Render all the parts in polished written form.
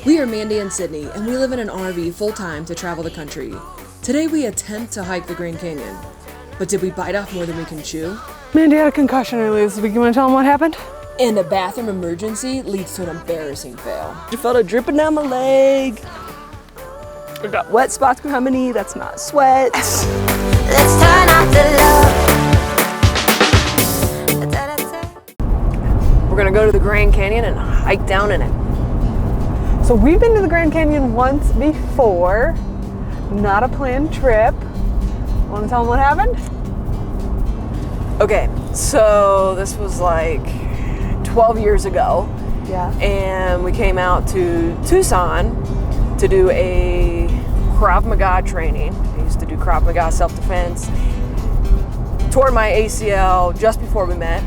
We are Mandy and Sydnee, and we live in an RV full-time to travel the country. Today we attempt to hike the Grand Canyon. But did we bite off more than we can chew? Mandy had a concussion earlier this week. You want to tell them what happened? And a bathroom emergency leads to an embarrassing fail. I felt it dripping down my leg. I got wet spots behind my knee. That's not sweat. Let's turn out the love. We're gonna go to the Grand Canyon and hike down in it. So we've been to the Grand Canyon once before. Not a planned trip. Want to tell them what happened? Okay, so this was like 12 years ago. Yeah. And we came out to Tucson to do a Krav Maga training. I used to do Krav Maga self-defense. Tore my ACL just before we met.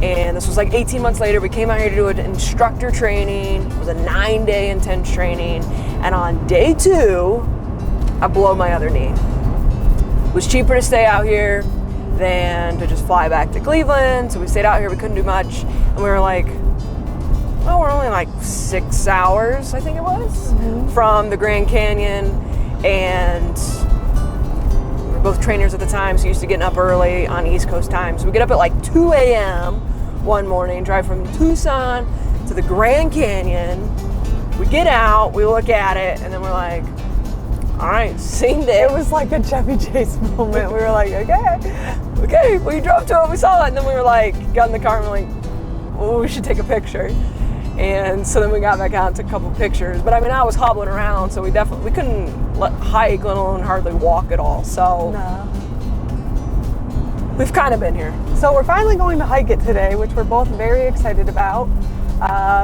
And this was like 18 months later. We came out here to do an instructor training. It was a 9-day intense training. And on day 2, I blow my other knee. It was cheaper to stay out here than to just fly back to Cleveland. So we stayed out here, we couldn't do much. And we were like, well, we're only like 6 hours, I think it was, from the Grand Canyon. And we were both trainers at the time, so used to getting up early on East Coast time. So we get up at like 2 a.m. one morning, drive from Tucson to the Grand Canyon. We get out, we look at it, and then we're like, all right, same day. It was like a Chevy Chase moment. We were like, okay. We drove to it, we saw it, and then we were like, got in the car and we're like, oh, we should take a picture. And so then we got back out and took a couple pictures. But I mean, I was hobbling around, so we couldn't hike, let alone hardly walk at all. So No. We've kind of been here. So we're finally going to hike it today, which we're both very excited about.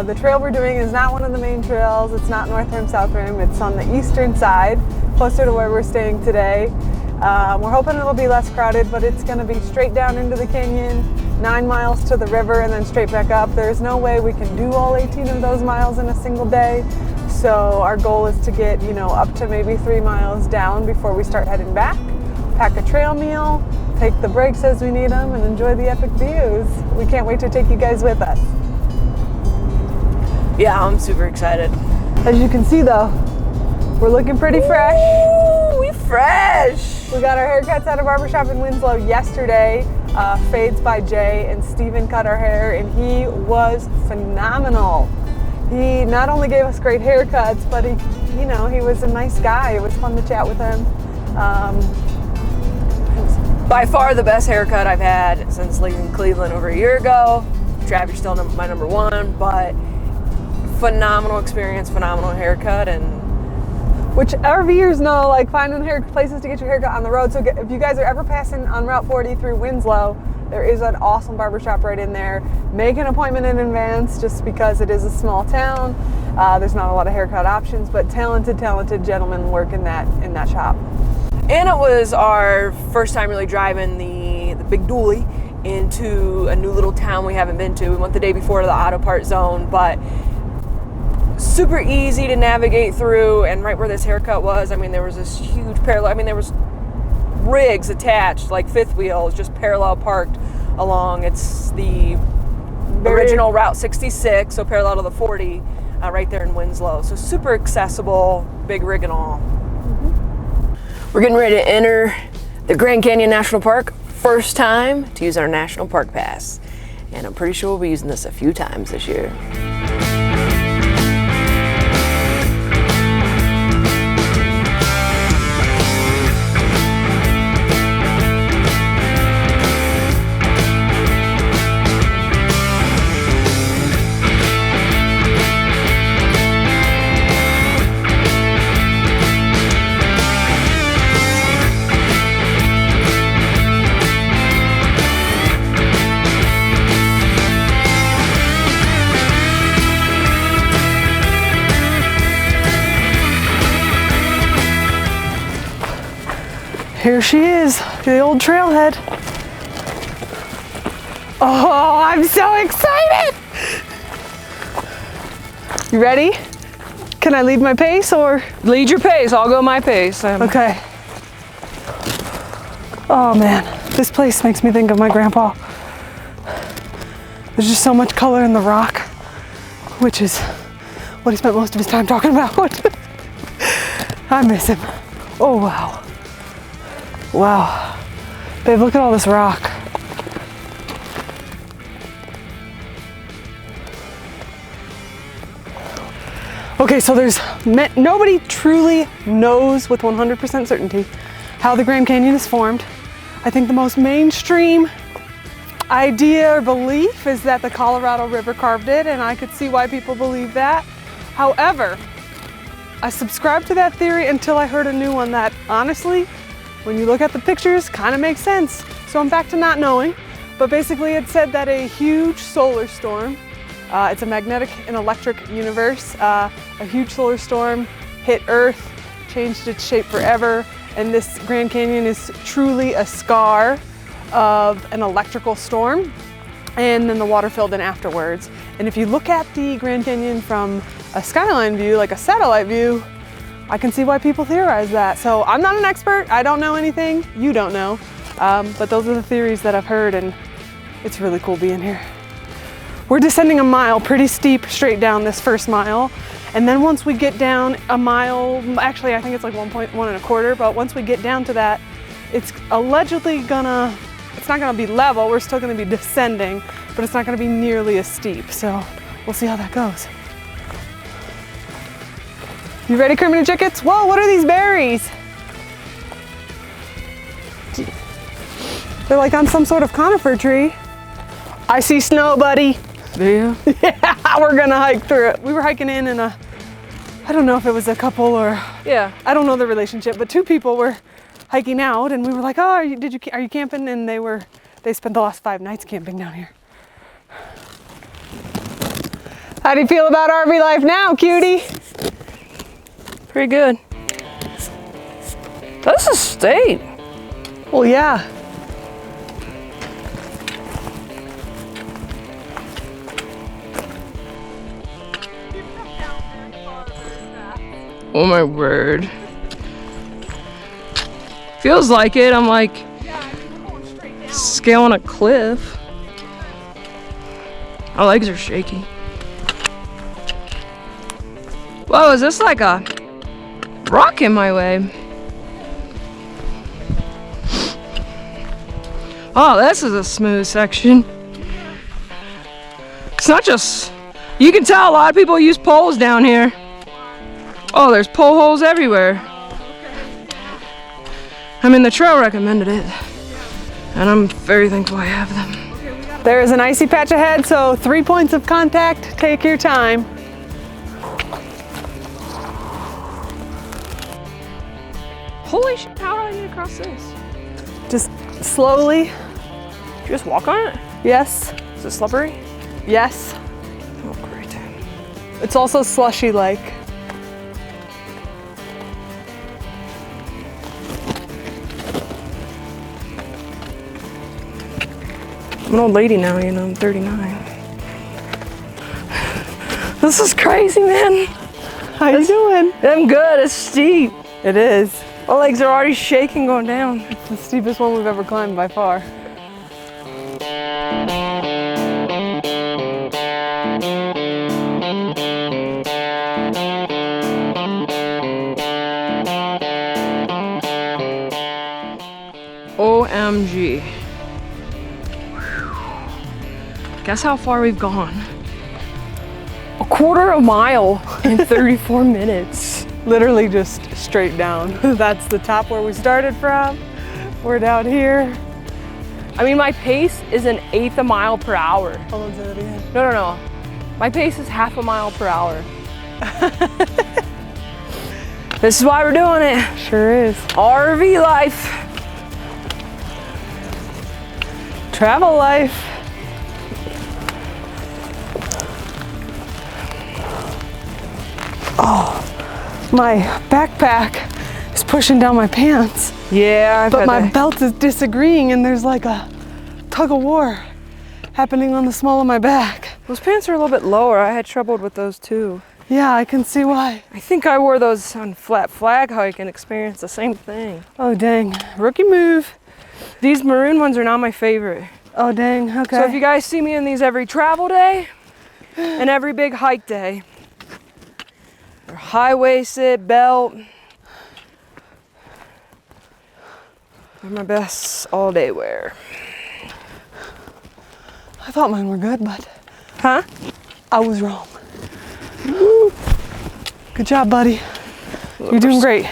The trail we're doing is not one of the main trails. It's not North Rim, South Rim. It's on the eastern side, closer to where we're staying today. We're hoping it'll be less crowded, but it's going to be straight down into the canyon, 9 miles to the river, and then straight back up. There's no way we can do all 18 of those miles in a single day. So our goal is to get, up to maybe 3 miles down before we start heading back, pack a trail meal, take the breaks as we need them, and enjoy the epic views. We can't wait to take you guys with us. Yeah, I'm super excited. As you can see though, we're looking pretty fresh. Ooh, we fresh. We got our haircuts at a barber shop in Winslow yesterday. Fades by Jay, and Steven cut our hair, and he was phenomenal. He not only gave us great haircuts, but he was a nice guy. It was fun to chat with him. By far the best haircut I've had since leaving Cleveland over a year ago. Travis still my number 1, but phenomenal experience, phenomenal haircut, and which RVers know, like finding places to get your haircut on the road. So if you guys are ever passing on Route 40 through Winslow, there is an awesome barbershop right in there. Make an appointment in advance just because it is a small town. There's not a lot of haircut options, but talented gentlemen work in that shop. And it was our first time really driving the big dually into a new little town we haven't been to. We went the day before to the auto part zone, but super easy to navigate through. And right where this haircut was, I mean, there was this huge parallel. I mean, there was rigs attached, like fifth wheels, just parallel parked along. It's the original Route 66, so parallel to the 40, right there in Winslow. So super accessible, big rig and all. We're getting ready to enter the Grand Canyon National Park. First time to use our National Park Pass. And I'm pretty sure we'll be using this a few times this year. Here she is, the old trailhead. Oh, I'm so excited! You ready? Can I lead my pace or? Lead your pace, I'll go my pace. Okay. Oh man, this place makes me think of my grandpa. There's just so much color in the rock, which is what he spent most of his time talking about. I miss him. Oh, wow. Wow. Babe, look at all this rock. Okay, so nobody truly knows with 100% certainty how the Grand Canyon is formed. I think the most mainstream idea or belief is that the Colorado River carved it, and I could see why people believe that. However, I subscribed to that theory until I heard a new one that, honestly, when you look at the pictures, kind of makes sense. So I'm back to not knowing, but basically it said that a huge solar storm, it's a magnetic and electric universe, a huge solar storm hit Earth, changed its shape forever, and this Grand Canyon is truly a scar of an electrical storm, and then the water filled in afterwards. And if you look at the Grand Canyon from a skyline view, like a satellite view, I can see why people theorize that. So I'm not an expert, I don't know anything, you don't know, but those are the theories that I've heard, and it's really cool being here. We're descending a mile, pretty steep, straight down this first mile. And then once we get down a mile, actually I think it's like 1.125, but once we get down to that, it's allegedly it's not gonna be level, we're still gonna be descending, but it's not gonna be nearly as steep. So we'll see how that goes. You ready, Kermit and Chickets? Whoa, what are these berries? They're like on some sort of conifer tree. I see snow, buddy. Do you? Yeah, we're gonna hike through it. We were hiking in and I don't know if it was a couple or, Yeah. I don't know the relationship, but two people were hiking out and we were like, oh, are you camping? And they spent the last 5 nights camping down here. How do you feel about RV life now, cutie? Pretty good. That's a state. Well, yeah. Oh my word. Feels like it. I'm like scaling a cliff. My legs are shaky. Whoa, is this like a rock in my way? Oh, this is a smooth section. It's not just, you can tell a lot of people use poles down here. Oh, there's pole holes everywhere. I mean, the trail recommended it, and I'm very thankful I have them. There is an icy patch ahead, so 3 points of contact. Take your time. Holy shit, how do I get across this? Just slowly. Did you just walk on it? Yes. Is it slippery? Yes. Oh, great. It's also slushy-like. I'm an old lady now, you know, I'm 39. This is crazy, man. How you doing? I'm good, it's steep. It is. My legs are already shaking going down. It's the steepest one we've ever climbed by far. OMG. Guess how far we've gone? A quarter of a mile in 34 minutes. Literally just straight down. That's the top where we started from. We're down here. I mean, my pace is 1/8 a mile per hour. Hold on, say that again. No. My pace is 1/2 a mile per hour. This is why we're doing it. Sure is. RV life. Travel life. Oh, my backpack is pushing down my pants. Yeah, but my belt is disagreeing and there's like a tug of war happening on the small of my back. Those pants are a little bit lower. I had trouble with those too. Yeah, I can see why. I think I wore those on flat flag hike and experienced the same thing. Oh dang, rookie move. These maroon ones are not my favorite. Oh dang, okay. So if you guys see me in these every travel day and every big hike day, They're high-waisted belt. They're my best all-day wear. I thought mine were good, but Huh? I was wrong. Woo. Good job, buddy. You're doing great.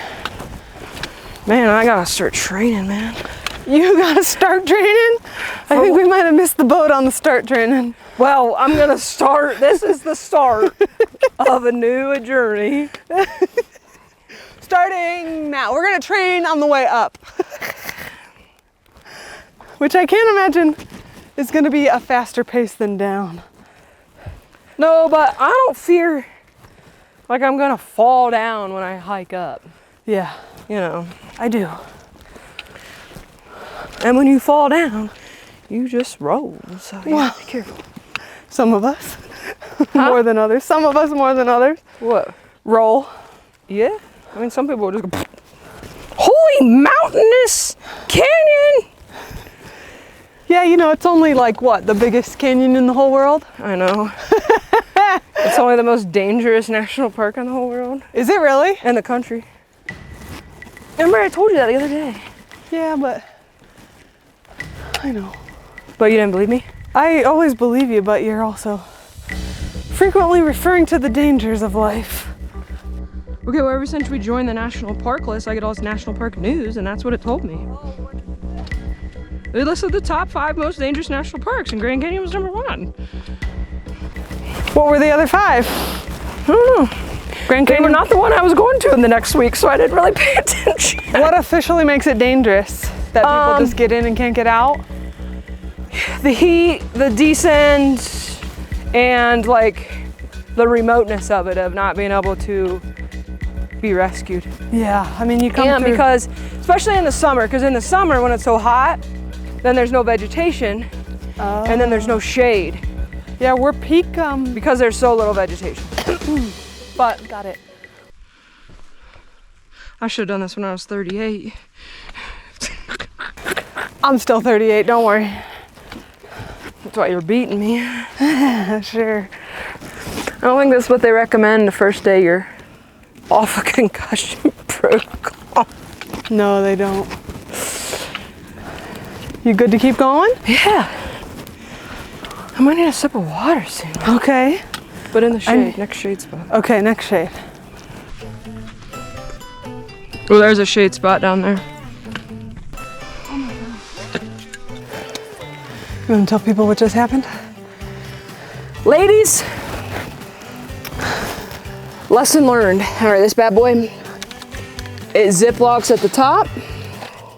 Man, I gotta start training, man. You gotta start training? I think we might have missed the boat on the start training. Well, I'm gonna start. This is the start of a new journey. Starting now. We're gonna train on the way up. Which I can't imagine is gonna be a faster pace than down. No, but I don't fear like I'm gonna fall down when I hike up. Yeah, You know. I do. And when you fall down, you just roll. So you Well, have to be careful. Some of us more than others. Some of us more than others. What? Roll. Yeah. I mean, some people just go, holy mountainous canyon! Yeah, you know, it's only like what, the biggest canyon in the whole world? I know. It's only the most dangerous national park in the whole world. Is it really? And the country. Remember I told you that the other day. Yeah, but I know. But you didn't believe me? I always believe you, but you're also frequently referring to the dangers of life. Okay, well, ever since we joined the national park list, I get all this national park news, and that's what it told me. They listed the top 5 most dangerous national parks, and Grand Canyon was number 1. What were the other 5? I don't know. Grand They were Canyon? not the one I was going to in the next week, so I didn't really pay attention. What officially makes it dangerous? That people just get in and can't get out? The heat, the descent, and like the remoteness of it, of not being able to be rescued. Yeah, I mean, you come And through. because, especially in the summer, because in the summer when it's so hot, then there's no vegetation, and then there's no shade, Yeah, we're peak. because there's so little vegetation. But got it. I should have done this when I was 38. I'm still 38. Don't worry. That's why you're beating me. Sure. I don't think that's what they recommend the first day you're off a concussion protocol. No, they don't. You good to keep going? Yeah. I might need a sip of water soon. Okay. But in the shade, next shade spot. Okay, next shade. Oh, there's a shade spot down there. You want to tell people what just happened? Ladies, lesson learned. All right, this bad boy, it ziplocks at the top.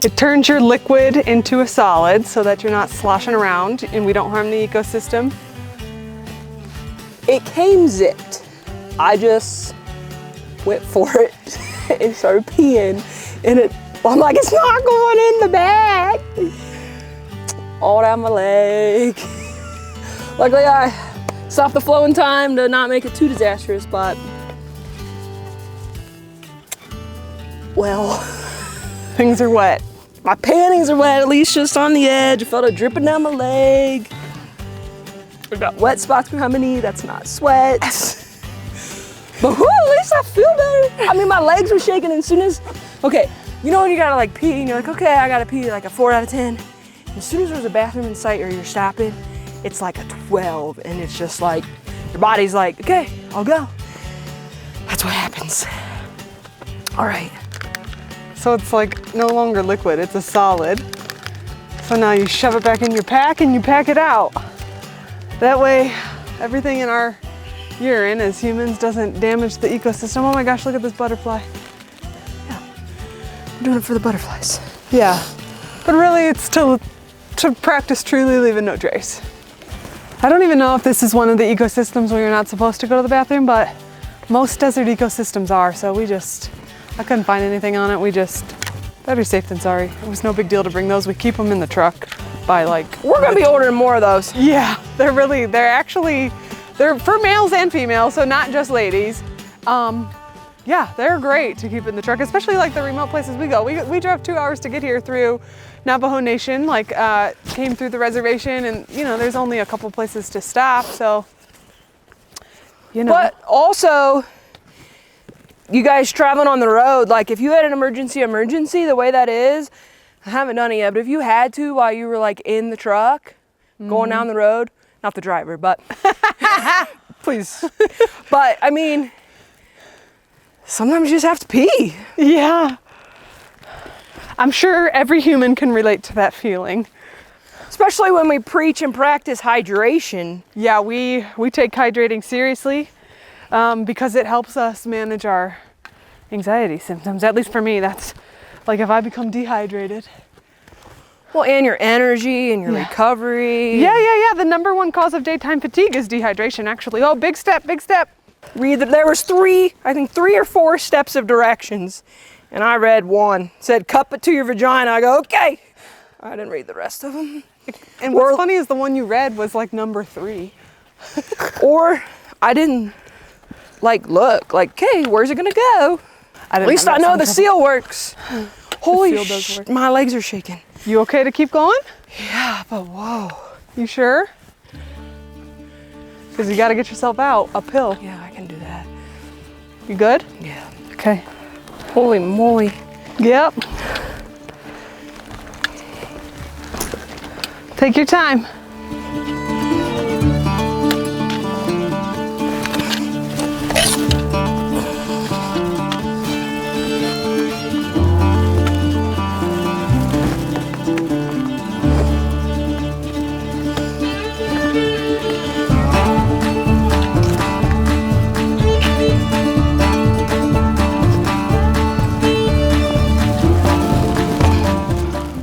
It turns your liquid into a solid so that you're not sloshing around and we don't harm the ecosystem. It came zipped. I just went for it and started peeing, and I'm like, it's not going in the bag. All down my leg. Luckily, I stopped the flow in time to not make it too disastrous, but well, Things are wet. my panties are wet, at least just on the edge. I felt it dripping down my leg. I got wet spots behind my knee. That's not sweat. But whew, at least I feel better. I mean, my legs were shaking as soon as, okay, you know when you gotta like pee and you're like, okay, I gotta pee like a 4 out of 10. As soon as there's a bathroom in sight or you're stopping, it's like a 12, and it's just like, your body's like, okay, I'll go. That's what happens. All right. So it's like no longer liquid, it's a solid. So now you shove it back in your pack and you pack it out. That way, everything in our urine as humans doesn't damage the ecosystem. Oh my gosh, look at this butterfly. I'm doing it for the butterflies. Yeah, but really it's to practice truly leaving no trace. I don't even know if this is one of the ecosystems where you're not supposed to go to the bathroom, but most desert ecosystems are, so I couldn't find anything on it. Better safe than sorry. It was no big deal to bring those. We keep them in the truck by like... We're gonna be ordering more of those. Yeah, they're for males and females, so not just ladies. Yeah, they're great to keep in the truck, especially like the remote places we go. We drove 2 hours to get here through Navajo Nation, came through the reservation, and you know, there's only a couple places to stop, so, you know. But also, you guys traveling on the road, like if you had an emergency, the way that is, I haven't done it yet, but if you had to while you were like in the truck, going down the road, not the driver, but please. But I mean, sometimes you just have to pee. Yeah. I'm sure every human can relate to that feeling. Especially when we preach and practice hydration. Yeah, we take hydrating seriously because it helps us manage our anxiety symptoms. At least for me, that's like if I become dehydrated. Well, and your energy and your recovery. Yeah. The number one cause of daytime fatigue is dehydration, actually. Oh, big step. There was three or four steps of directions, and I read one. It said, cup it to your vagina. I go, okay. I didn't read the rest of them. And what's funny is the one you read was like number 3. Or I didn't like look, like, okay, where's it gonna go? At least I know the seal works. Holy shit, my legs are shaking. You okay to keep going? Yeah, but whoa. You sure? Because you got to get yourself out uphill. Yeah, I can do that. You good? Yeah. Okay. Holy moly. Yep. Take your time.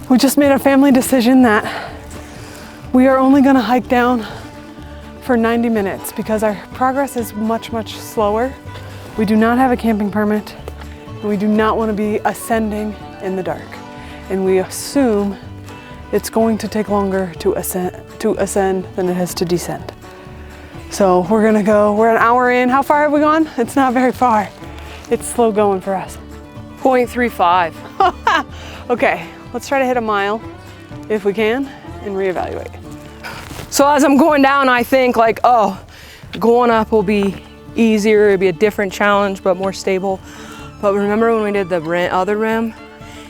We just made a family decision that we are only going to hike down for 90 minutes because our progress is much, much slower. We do not have a camping permit, and we do not want to be ascending in the dark. And we assume it's going to take longer to ascend than it has to descend. So we're going to go, we're an hour in. How far have we gone? It's not very far. It's slow going for us. 0.35. Okay, let's try to hit a mile if we can and reevaluate. So as I'm going down, I think like, oh, going up will be easier. It'll be a different challenge, but more stable. But remember when we did the other rim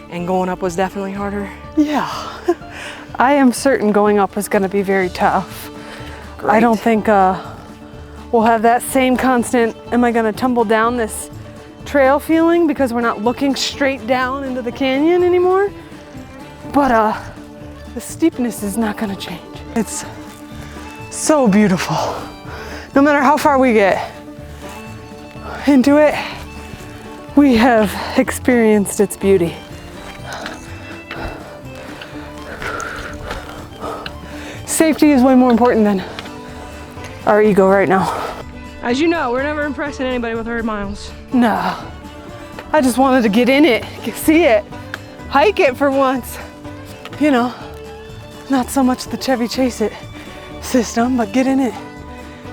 and going up was definitely harder? Yeah, I am certain going up is going to be very tough. Great. I don't think we'll have that same constant, am I going to tumble down this trail feeling because we're not looking straight down into the canyon anymore. But the steepness is not going to change. It's so beautiful. No matter how far we get into it, we have experienced its beauty. Safety is way more important than our ego right now. As you know, we're never impressing anybody with 100 miles. No, I just wanted to get in it, see it, hike it for once. You know, not so much the Chevy Chase It system, but get in it,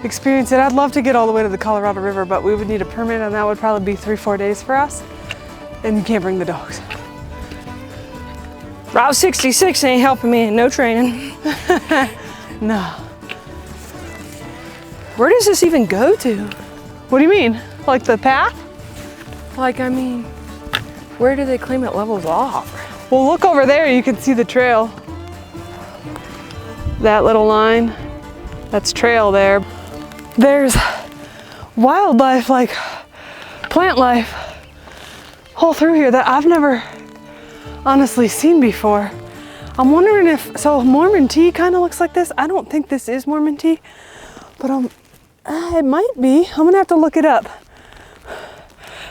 experience it. I'd love to get all the way to the Colorado River, but we would need a permit and that would probably be 3-4 days for us. And you can't bring the dogs. Route 66 ain't helping me, no training. No. Where does this even go to? What do you mean? Like the path? Like, I mean, where do they claim it levels off? Well, look over there, you can see the trail. That little line, that's trail there. There's wildlife, like plant life, all through here that I've never honestly seen before. I'm wondering if, so Mormon Tea kind of looks like this. I don't think this is Mormon Tea, but it might be. I'm gonna have to look it up.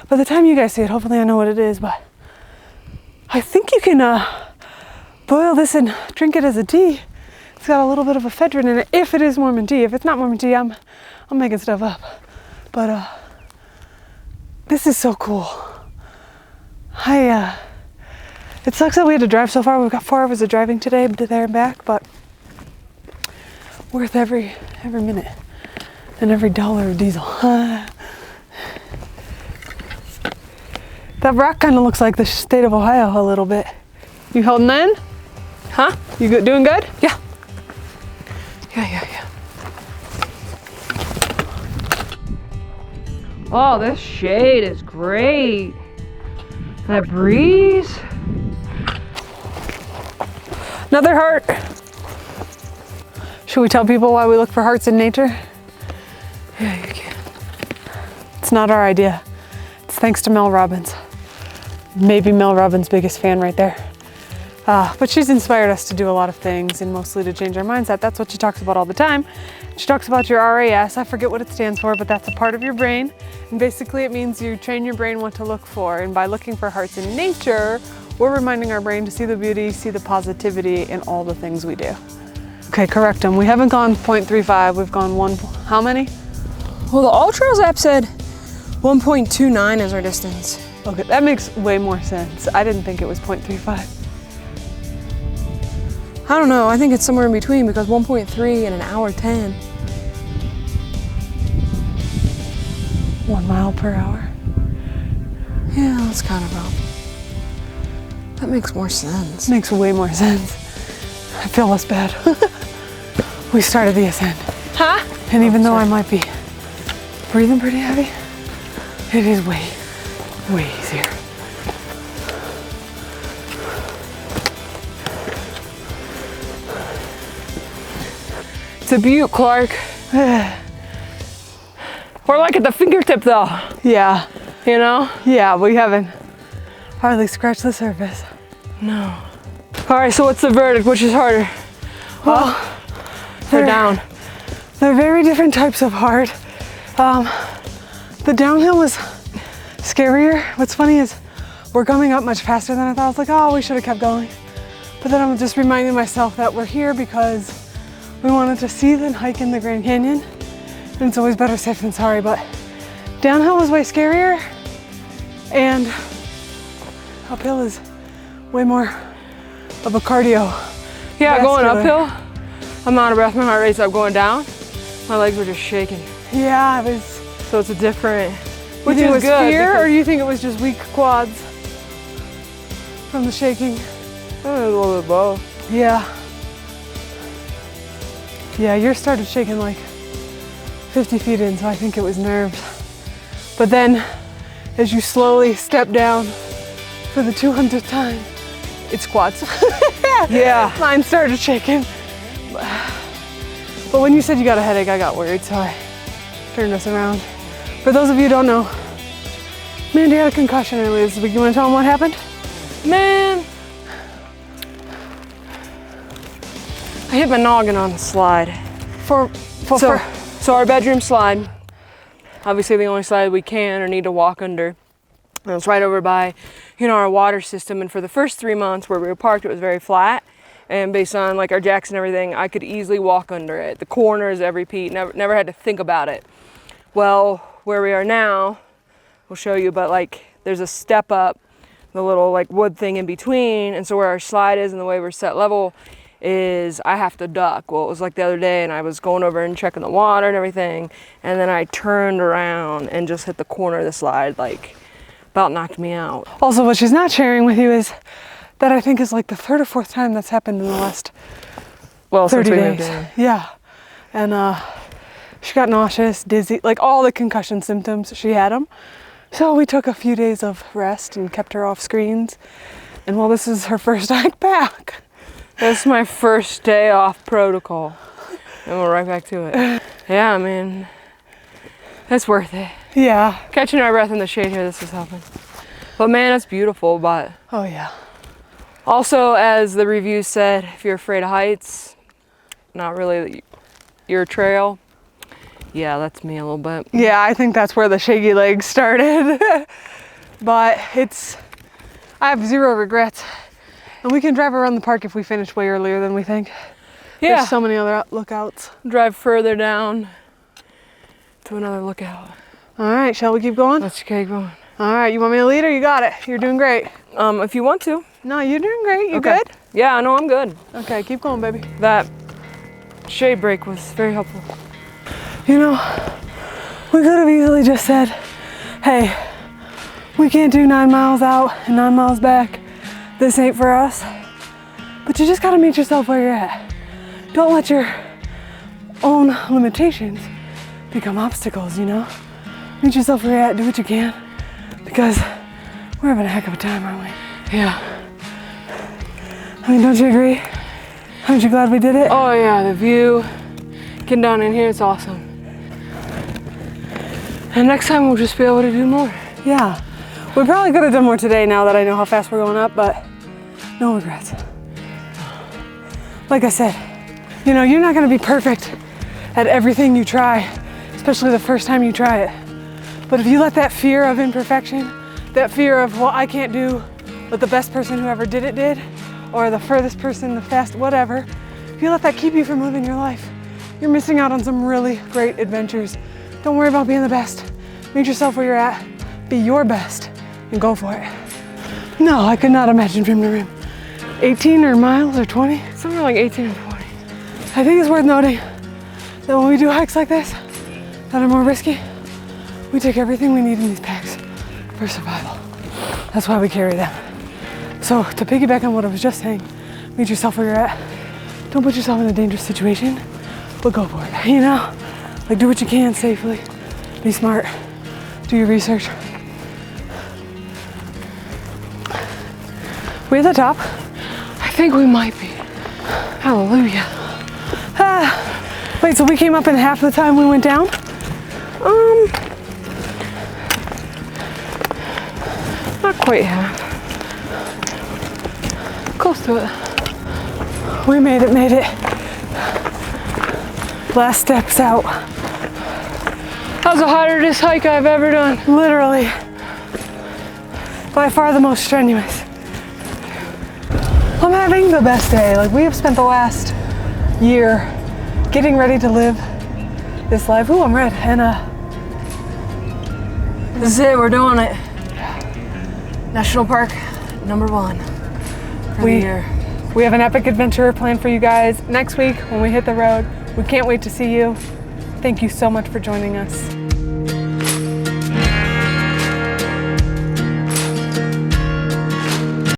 By the time you guys see it, hopefully I know what it is, but I think you can boil this and drink it as a tea. It's got a little bit of ephedrine in it, if it is Mormon Tea. If it's not Mormon Tea, I'm making stuff up. But this is so cool. It sucks that we had to drive so far. We've got 4 hours of driving today to there and back, but worth every minute and every dollar of diesel. That rock kind of looks like the state of Ohio a little bit. You holding in? Huh? You doing good? Yeah. Yeah. Oh, this shade is great. That breeze. Another heart. Should we tell people why we look for hearts in nature? Yeah, you can. It's not our idea. It's thanks to Mel Robbins. Maybe Mel Robbins' biggest fan right there. But she's inspired us to do a lot of things and mostly to change our mindset. That's what she talks about all the time. She talks about your RAS. I forget what it stands for, but that's a part of your brain. And basically it means you train your brain what to look for. And by looking for hearts in nature, we're reminding our brain to see the beauty, see the positivity in all the things we do. Okay, correct them. We haven't gone 0.35, we've gone how many? Well, the All Trails app said 1.29 is our distance. Okay, that makes way more sense. I didn't think it was 0.35. I don't know, I think it's somewhere in between because 1.3 in an hour 10. 1 mile per hour. Yeah, that's kind of wrong. That makes more sense. Makes way more sense. I feel less bad. We started the ascent. Huh? And even though I might be breathing pretty heavy, it is way easier. It's a beaut, Clark. We're like at the fingertip though. Yeah. You know? Yeah, we haven't hardly scratched the surface. No. All right, so what's the verdict? Which is harder? Well, they're down. They're very different types of hard. The downhill was scarier. What's funny is we're coming up much faster than I thought. I was like, oh, we should have kept going. But then I'm just reminding myself that we're here because we wanted to see and hike in the Grand Canyon. And it's always better safe than sorry, but downhill was way scarier. And uphill is way more of a cardio. Yeah, going vascular. uphill, I'm out of breath, my heart rate's up. Going down, my legs were just shaking. Yeah, it was. So it's a different, Which which is was good. fear, or you think it was just weak quads from the shaking? It was a little bit of both. Yeah. Yeah, yours started shaking like 50 feet in, so I think it was nerves. But then, as you slowly step down for the 200th time, it's quads. Yeah. Mine started shaking. But when you said you got a headache, I got worried, so I turned us around. For those of you who don't know, Mandy had a concussion earlier this week. You want to tell them what happened? Man, I hit my noggin on the slide. So our bedroom slide, obviously the only slide we can or need to walk under. And it's right over by, our water system. And for the first 3 months where we were parked, it was very flat. And based on like our jacks and everything, I could easily walk under it. The corners, every peak, never had to think about it. Well, where we are now, we'll show you, but like there's a step up, the little like wood thing in between. And so where our slide is and the way we're set level is I have to duck. Well, it was like the other day and I was going over and checking the water and everything. And then I turned around and just hit the corner of the slide, like about knocked me out. Also, what she's not sharing with you is that I think is like the 3rd or 4th time that's happened in the last 30 days. Yeah. And she got nauseous, dizzy, like all the concussion symptoms, she had them. So we took a few days of rest and kept her off screens. And well, this is her first hike back. This is my first day off protocol. And we're right back to it. Yeah, I mean, it's worth it. Yeah. Catching our breath in the shade here, this is helping. But man, it's beautiful, but Oh yeah. also, as the review said, if you're afraid of heights, not really your trail. Yeah, that's me a little bit. Yeah, I think that's where the shaky legs started. But I have 0 regrets. And we can drive around the park if we finish way earlier than we think. Yeah. There's so many other lookouts. Drive further down to another lookout. All right, shall we keep going? Let's keep going. All right, you want me to lead or you got it? You're doing great. If you want to. No, you're doing great. You Okay. good? Yeah, I know I'm good. Okay, keep going, baby. That shade break was very helpful. You know, we could have easily just said, hey, we can't do 9 miles out and 9 miles back. This ain't for us. But you just gotta meet yourself where you're at. Don't let your own limitations become obstacles, Meet yourself where you're at, do what you can, because we're having a heck of a time, aren't we? Yeah. I mean, don't you agree? Aren't you glad we did it? Oh yeah, the view, getting down in here, it's awesome. And next time we'll just be able to do more. Yeah. We probably could have done more today now that I know how fast we're going up, but no regrets. Like I said, you know, you're not gonna be perfect at everything you try, especially the first time you try it. But if you let that fear of imperfection, that fear of what I can't do what the best person who ever did it did, or the furthest person, the fast, whatever, if you let that keep you from living your life, you're missing out on some really great adventures. Don't worry about being the best. Meet yourself where you're at, be your best, and go for it. No, I could not imagine rim to rim. 18 or miles or 20? Somewhere like 18 or 20. I think it's worth noting that when we do hikes like this, that are more risky, we take everything we need in these packs for survival. That's why we carry them. So to piggyback on what I was just saying, meet yourself where you're at. Don't put yourself in a dangerous situation, but go for it, you know? Like, do what you can safely, be smart, do your research. We at the top? I think we might be. Hallelujah. Wait, so we came up in half the time we went down? Not quite half. Close to it. We made it. Last steps out. That was the hardest hike I've ever done. Literally. By far the most strenuous. I'm having the best day. Like, we have spent the last year getting ready to live this life. Ooh, I'm red. And This is it, we're doing it. National Park #1 for the year. We have an epic adventure planned for you guys next week when we hit the road. We can't wait to see you. Thank you so much for joining us.